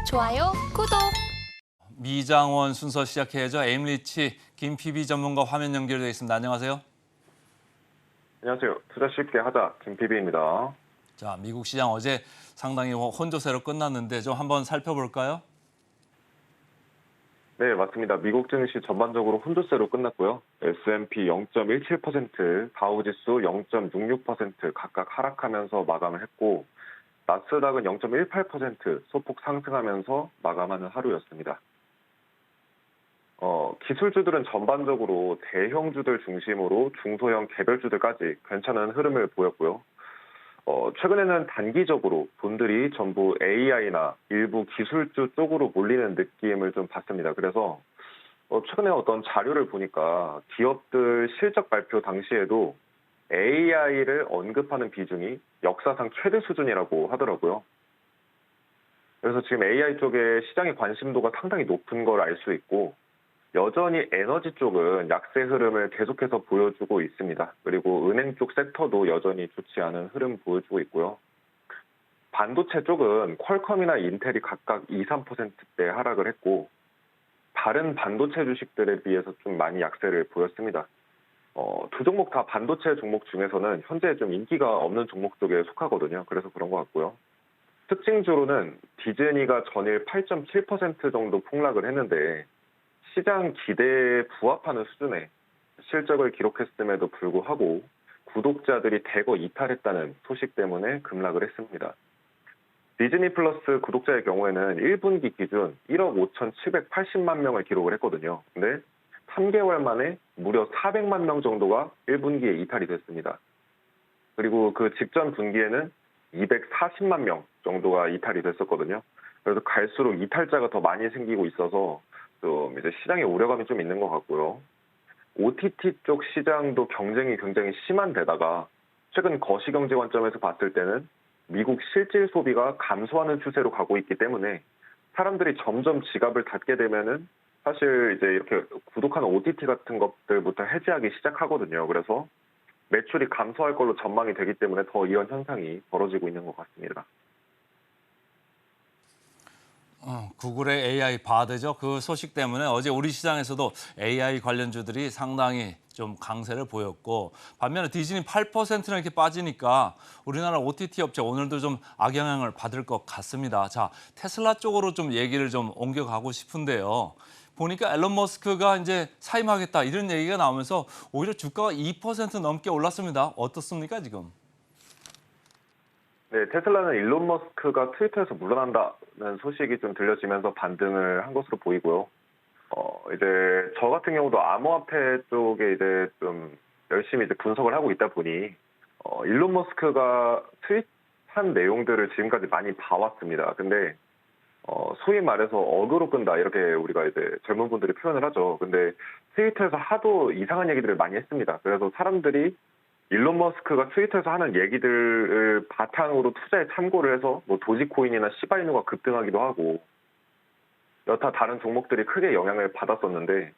좋아요, 구독. 미장원 순서 시작해야죠. 에임리치 김 PB 전문가 화면 연결되어 있습니다. 안녕하세요. 안녕하세요. 투자 쉽게 하자 김PB입니다. 자, 미국 시장 어제 상당히 혼조세로 끝났는데 좀 한번 살펴볼까요? 네, 맞습니다. 미국 증시 전반적으로 혼조세로 끝났고요. S&P 0.17%, 다우지수 0.66% 각각 하락하면서 마감을 했고, 나스닥은 0.18% 소폭 상승하면서 마감하는 하루였습니다. 기술주들은 전반적으로 대형주들 중심으로 중소형 개별주들까지 괜찮은 흐름을 보였고요. 최근에는 단기적으로 돈들이 전부 AI나 일부 기술주 쪽으로 몰리는 느낌을 좀 받습니다. 그래서 최근에 어떤 자료를 보니까 기업들 실적 발표 당시에도 AI를 언급하는 비중이 역사상 최대 수준이라고 하더라고요. 그래서 지금 AI 쪽에 시장의 관심도가 상당히 높은 걸 알 수 있고, 여전히 에너지 쪽은 약세 흐름을 계속해서 보여주고 있습니다. 그리고 은행 쪽 섹터도 여전히 좋지 않은 흐름 보여주고 있고요. 반도체 쪽은 퀄컴이나 인텔이 각각 2, 3%대 하락을 했고, 다른 반도체 주식들에 비해서 좀 많이 약세를 보였습니다. 두 종목 다 반도체 종목 중에서는 현재 좀 인기가 없는 종목 쪽에 속하거든요. 그래서 그런 것 같고요. 특징주로는 디즈니가 전일 8.7% 정도 폭락을 했는데, 시장 기대에 부합하는 수준의 실적을 기록했음에도 불구하고 구독자들이 대거 이탈했다는 소식 때문에 급락을 했습니다. 디즈니 플러스 구독자의 경우에는 1분기 기준 1억 5,780만 명을 기록을 했거든요. 근데 3개월 만에 무려 400만 명 정도가 1분기에 이탈이 됐습니다. 그리고 그 직전 분기에는 240만 명 정도가 이탈이 됐었거든요. 그래서 갈수록 이탈자가 더 많이 생기고 있어서 좀 이제 시장에 우려감이 좀 있는 것 같고요. OTT 쪽 시장도 경쟁이 굉장히 심한 데다가 최근 거시경제 관점에서 봤을 때는 미국 실질 소비가 감소하는 추세로 가고 있기 때문에 사람들이 점점 지갑을 닫게 되면은 사실 이제 이렇게 구독하는 OTT 같은 것들부터 해지하기 시작하거든요. 그래서 매출이 감소할 걸로 전망이 되기 때문에 더 이런 현상이 벌어지고 있는 것 같습니다. 구글의 AI 바드죠. 그 소식 때문에 어제 우리 시장에서도 AI 관련주들이 상당히 좀 강세를 보였고, 반면에 디즈니 8%나 이렇게 빠지니까 우리나라 OTT 업체 오늘도 좀 악영향을 받을 것 같습니다. 자, 테슬라 쪽으로 좀 얘기를 좀 옮겨가고 싶은데요. 보니까 앨런 머스크가 이제 사임하겠다 이런 얘기가 나오면서 오히려 주가가 2% 넘게 올랐습니다. 어떻습니까, 지금? 네, 테슬라는 일론 머스크가 트위터에서 물러난다는 소식이 좀 들려지면서 반등을 한 것으로 보이고요. 이제 저 같은 경우도 암호화폐 쪽에 이제 좀 열심히 이제 분석을 하고 있다 보니, 일론 머스크가 트윗한 내용들을 지금까지 많이 봐왔습니다. 근데, 소위 말해서 어그로 끈다, 이렇게 우리가 이제 젊은 분들이 표현을 하죠. 근데 트위터에서 하도 이상한 얘기들을 많이 했습니다. 그래서 사람들이 일론 머스크가 트위터에서 하는 얘기들을 바탕으로 투자에 참고를 해서 뭐 도지코인이나 시바이누가 급등하기도 하고 여타 다른 종목들이 크게 영향을 받았었는데,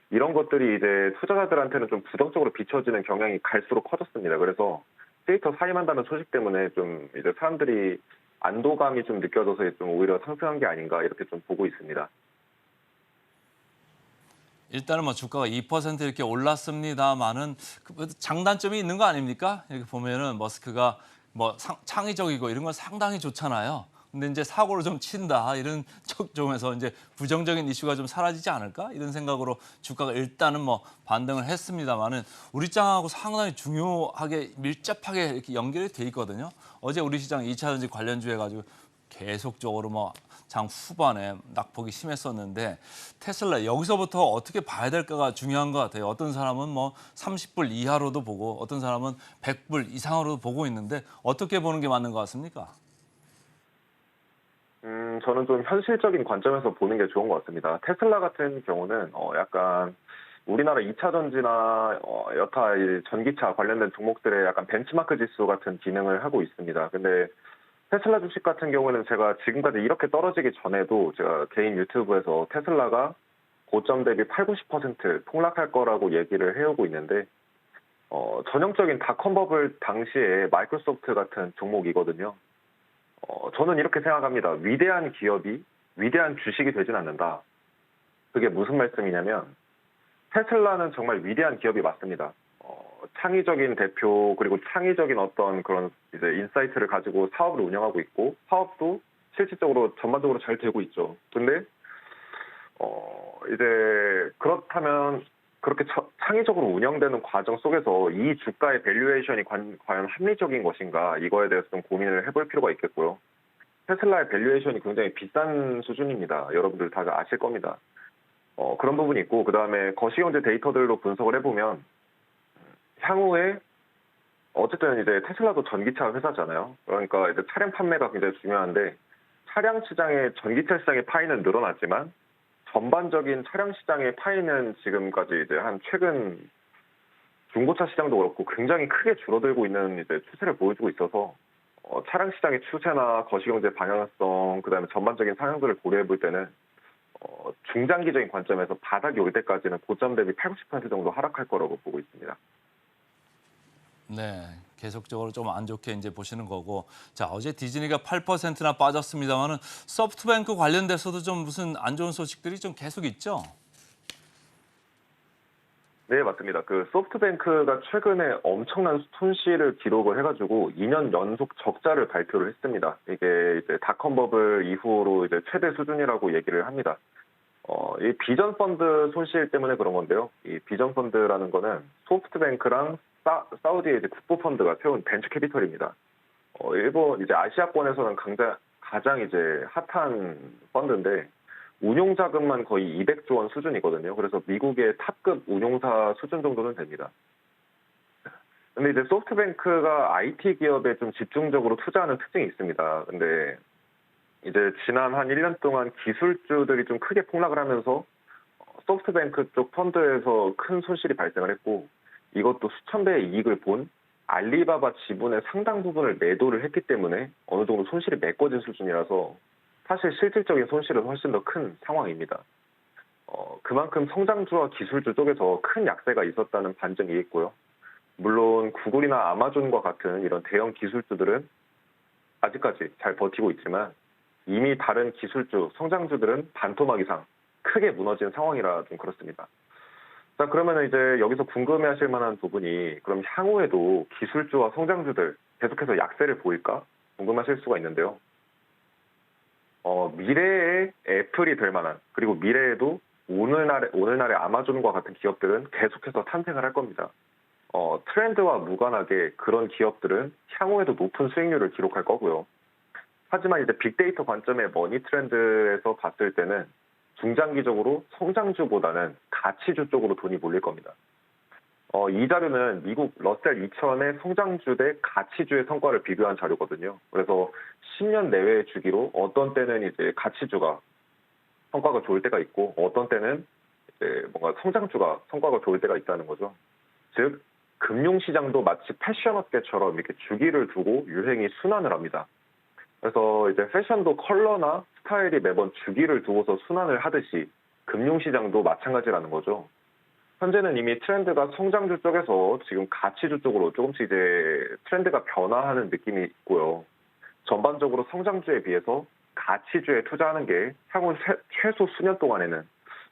이런 것들이 이제 투자자들한테는 좀 부정적으로 비춰지는 경향이 갈수록 커졌습니다. 그래서 트위터 사임한다는 소식 때문에 좀 이제 사람들이 안도감이 좀 느껴져서 좀 오히려 상승한 게 아닌가 이렇게 좀 보고 있습니다. 일단은 뭐 주가가 2% 이렇게 올랐습니다만은 장단점이 있는 거 아닙니까? 이렇게 보면은 머스크가 뭐 창의적이고 이런 건 상당히 좋잖아요. 근데 이제 사고를 좀 친다 이런 쪽에서 이제 부정적인 이슈가 좀 사라지지 않을까 이런 생각으로 주가가 일단은 뭐 반등을 했습니다만은 우리 시장하고 상당히 중요하게 밀접하게 이렇게 연결이 돼 있거든요. 어제 우리 시장 2차전지 관련주 해가지고 계속적으로 뭐 장 후반에 낙폭이 심했었는데 테슬라 여기서부터 어떻게 봐야 될까가 중요한 것 같아요. 어떤 사람은 뭐 30불 이하로도 보고 어떤 사람은 100불 이상으로도 보고 있는데 어떻게 보는 게 맞는 것 같습니까? 저는 좀 현실적인 관점에서 보는 게 좋은 것 같습니다. 테슬라 같은 경우는 약간 우리나라 2차 전지나 여타 이 전기차 관련된 종목들의 약간 벤치마크 지수 같은 기능을 하고 있습니다. 근데 테슬라 주식 같은 경우는 제가 지금까지 이렇게 떨어지기 전에도 제가 개인 유튜브에서 테슬라가 고점 대비 8, 90% 폭락할 거라고 얘기를 해오고 있는데, 전형적인 닷컴 버블 당시에 마이크로소프트 같은 종목이거든요. 저는 이렇게 생각합니다. 위대한 기업이 위대한 주식이 되진 않는다. 그게 무슨 말씀이냐면 테슬라는 정말 위대한 기업이 맞습니다. 창의적인 대표 그리고 창의적인 어떤 그런 이제 인사이트를 가지고 사업을 운영하고 있고 사업도 실질적으로 전반적으로 잘 되고 있죠. 근데 이제 그렇다면 그렇게 창의적으로 운영되는 과정 속에서 이 주가의 밸류에이션이 과연 합리적인 것인가 이거에 대해서 좀 고민을 해볼 필요가 있겠고요. 테슬라의 밸류에이션이 굉장히 비싼 수준입니다. 여러분들 다 아실 겁니다. 그런 부분이 있고 그다음에 거시경제 데이터들로 분석을 해보면 향후에 어쨌든 이제 테슬라도 전기차 회사잖아요. 그러니까 이제 차량 판매가 굉장히 중요한데 차량 시장의 전기차 시장의 파이는 늘어났지만 전반적인 차량 시장의 파이는 지금까지 이제 한 최근 중고차 시장도 그렇고 굉장히 크게 줄어들고 있는 이제 추세를 보여주고 있어서 차량 시장의 추세나 거시경제 방향성 그다음에 전반적인 상황들을 고려해 볼 때는 중장기적인 관점에서 바닥이 올 때까지는 고점 대비 80% 정도 하락할 거라고 보고 있습니다. 네, 계속적으로 좀 안 좋게 이제 보시는 거고. 자, 어제 디즈니가 8%나 빠졌습니다만은 소프트뱅크 관련돼서도 좀 무슨 안 좋은 소식들이 좀 계속 있죠? 네, 맞습니다. 그 소프트뱅크가 최근에 엄청난 손실을 기록을 해가지고 2년 연속 적자를 발표를 했습니다. 이게 이제 닷컴 버블 이후로 이제 최대 수준이라고 얘기를 합니다. 이 비전 펀드 손실 때문에 그런 건데요. 이 비전 펀드라는 거는 소프트뱅크랑 사우디의 이제 국부 펀드가 세운 벤처 캐피털입니다. 일본 이제 아시아권에서는 가장 이제 핫한 펀드인데 운용 자금만 거의 200조 원 수준이거든요. 그래서 미국의 탑급 운용사 수준 정도는 됩니다. 근데 이제 소프트뱅크가 IT 기업에 좀 집중적으로 투자하는 특징이 있습니다. 근데 이제 지난 한 1년 동안 기술주들이 좀 크게 폭락을 하면서 소프트뱅크 쪽 펀드에서 큰 손실이 발생을 했고 이것도 수천 배의 이익을 본 알리바바 지분의 상당 부분을 매도를 했기 때문에 어느 정도 손실이 메꿔진 수준이라서 사실 실질적인 손실은 훨씬 더 큰 상황입니다. 그만큼 성장주와 기술주 쪽에서 큰 약세가 있었다는 반증이 있고요. 물론 구글이나 아마존과 같은 이런 대형 기술주들은 아직까지 잘 버티고 있지만 이미 다른 기술주, 성장주들은 반토막 이상 크게 무너진 상황이라 좀 그렇습니다. 자, 그러면 이제 여기서 궁금해하실 만한 부분이 그럼 향후에도 기술주와 성장주들 계속해서 약세를 보일까 궁금하실 수가 있는데요. 미래의 애플이 될 만한 그리고 미래에도 오늘날의 아마존과 같은 기업들은 계속해서 탄생을 할 겁니다. 트렌드와 무관하게 그런 기업들은 향후에도 높은 수익률을 기록할 거고요. 하지만 이제 빅데이터 관점의 머니 트렌드에서 봤을 때는 중장기적으로 성장주보다는 가치주 쪽으로 돈이 몰릴 겁니다. 이 자료는 미국 러셀 2000의 성장주 대 가치주의 성과를 비교한 자료거든요. 그래서 10년 내외의 주기로 어떤 때는 이제 가치주가 성과가 좋을 때가 있고 어떤 때는 이제 뭔가 성장주가 성과가 좋을 때가 있다는 거죠. 즉 금융시장도 마치 패션업계처럼 이렇게 주기를 두고 유행이 순환을 합니다. 그래서 이제 패션도 컬러나 스타일이 매번 주기를 두고서 순환을 하듯이 금융시장도 마찬가지라는 거죠. 현재는 이미 트렌드가 성장주 쪽에서 지금 가치주 쪽으로 조금씩 이제 트렌드가 변화하는 느낌이 있고요. 전반적으로 성장주에 비해서 가치주에 투자하는 게 향후 최소 수년 동안에는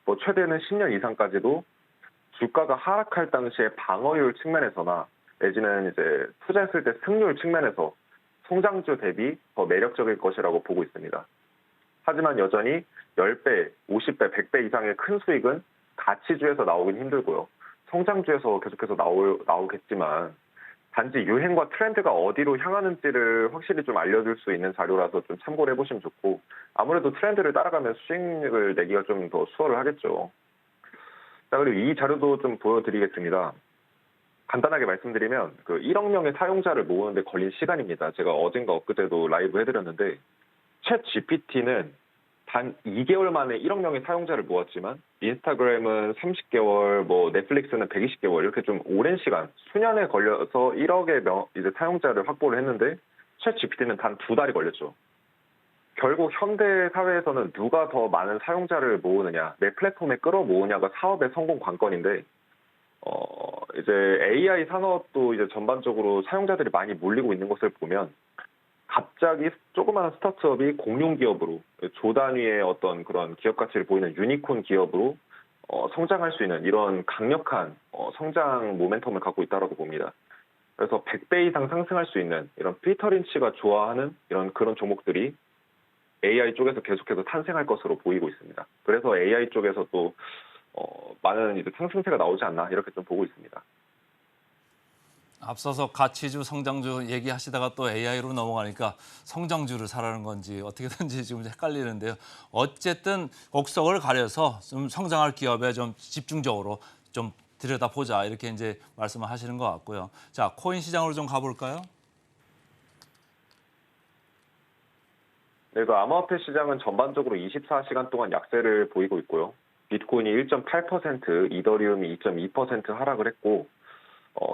뭐 최대는 10년 이상까지도 주가가 하락할 당시에 방어율 측면에서나 내지는 이제 투자했을 때 승률 측면에서 성장주 대비 더 매력적일 것이라고 보고 있습니다. 하지만 여전히 10배, 50배, 100배 이상의 큰 수익은 가치주에서 나오긴 힘들고요. 성장주에서 계속해서 나오겠지만 단지 유행과 트렌드가 어디로 향하는지를 확실히 좀 알려줄 수 있는 자료라서 좀 참고를 해보시면 좋고 아무래도 트렌드를 따라가면 수익을 내기가 좀 더 수월을 하겠죠. 자, 그리고 이 자료도 좀 보여드리겠습니다. 간단하게 말씀드리면 그 1억 명의 사용자를 모으는데 걸린 시간입니다. 제가 어젠가 엊그제도 라이브 해드렸는데 챗 GPT는 단 2개월 만에 1억 명의 사용자를 모았지만 인스타그램은 30개월, 뭐 넷플릭스는 120개월 이렇게 좀 오랜 시간 수년에 걸려서 1억의 이제 사용자를 확보를 했는데 챗 GPT는 단 2달이 걸렸죠. 결국 현대 사회에서는 누가 더 많은 사용자를 모으느냐, 내 플랫폼에 끌어모으냐가 사업의 성공 관건인데 이제 AI 산업도 이제 전반적으로 사용자들이 많이 몰리고 있는 것을 보면 갑자기 조그마한 스타트업이 공룡 기업으로 조 단위의 어떤 그런 기업 가치를 보이는 유니콘 기업으로 성장할 수 있는 이런 강력한 성장 모멘텀을 갖고 있다고 봅니다. 그래서 100배 이상 상승할 수 있는 이런 피터 린치가 좋아하는 그런 종목들이 AI 쪽에서 계속해서 탄생할 것으로 보이고 있습니다. 그래서 AI 쪽에서 또 많은 이제 상승세가 나오지 않나 이렇게 좀 보고 있습니다. 앞서서 가치주, 성장주 얘기하시다가 또 AI로 넘어가니까 성장주를 사라는 건지 어떻게든지 지금 헷갈리는데요. 어쨌든 곡석을 가려서 좀 성장할 기업에 좀 집중적으로 좀 들여다보자 이렇게 이제 말씀을 하시는 것 같고요. 자, 코인 시장으로 좀 가볼까요? 네, 그 암호화폐 시장은 전반적으로 24시간 동안 약세를 보이고 있고요. 비트코인이 1.8%, 이더리움이 2.2% 하락을 했고,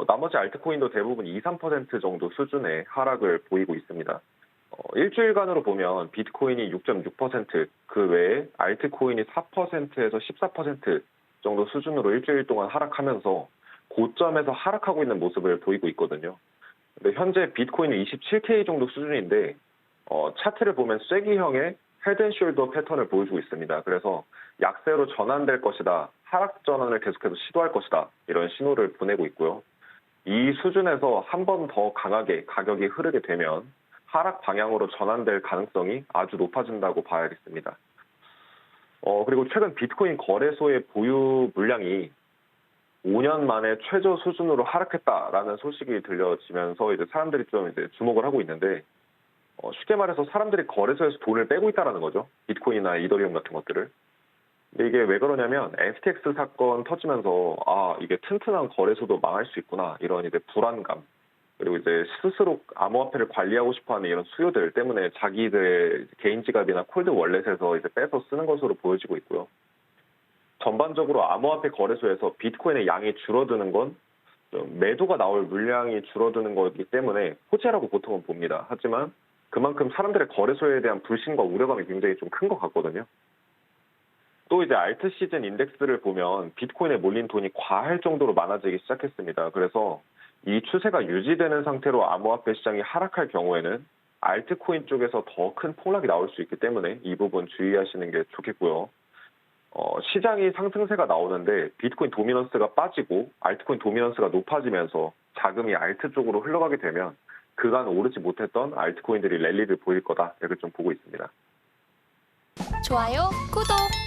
나머지 알트코인도 대부분 2, 3% 정도 수준의 하락을 보이고 있습니다. 일주일간으로 보면 비트코인이 6.6%, 그 외에 알트코인이 4%에서 14% 정도 수준으로 일주일 동안 하락하면서 고점에서 하락하고 있는 모습을 보이고 있거든요. 근데 현재 비트코인은 27K 정도 수준인데 차트를 보면 쐐기형의 헤드앤숄더 패턴을 보여주고 있습니다. 그래서 약세로 전환될 것이다, 하락 전환을 계속해서 시도할 것이다 이런 신호를 보내고 있고요. 이 수준에서 한 번 더 강하게 가격이 흐르게 되면 하락 방향으로 전환될 가능성이 아주 높아진다고 봐야겠습니다. 그리고 최근 비트코인 거래소의 보유 물량이 5년 만에 최저 수준으로 하락했다라는 소식이 들려지면서 이제 사람들이 좀 이제 주목을 하고 있는데, 쉽게 말해서 사람들이 거래소에서 돈을 빼고 있다라는 거죠. 비트코인이나 이더리움 같은 것들을. 근데 이게 왜 그러냐면 FTX 사건 터지면서 이게 튼튼한 거래소도 망할 수 있구나 이런 이제 불안감, 그리고 이제 스스로 암호화폐를 관리하고 싶어하는 이런 수요들 때문에 자기들의 개인 지갑이나 콜드 월렛에서 이제 빼서 쓰는 것으로 보여지고 있고요. 전반적으로 암호화폐 거래소에서 비트코인의 양이 줄어드는 건 좀 매도가 나올 물량이 줄어드는 거기 때문에 호재라고 보통은 봅니다. 하지만 그만큼 사람들의 거래소에 대한 불신과 우려감이 굉장히 좀 큰 것 같거든요. 또 이제 알트 시즌 인덱스를 보면 비트코인에 몰린 돈이 과할 정도로 많아지기 시작했습니다. 그래서 이 추세가 유지되는 상태로 암호화폐 시장이 하락할 경우에는 알트코인 쪽에서 더 큰 폭락이 나올 수 있기 때문에 이 부분 주의하시는 게 좋겠고요. 시장이 상승세가 나오는데 비트코인 도미넌스가 빠지고 알트코인 도미넌스가 높아지면서 자금이 알트 쪽으로 흘러가게 되면 그간 오르지 못했던 알트코인들이 랠리를 보일 거다 이렇게 좀 보고 있습니다. 좋아요, 구독!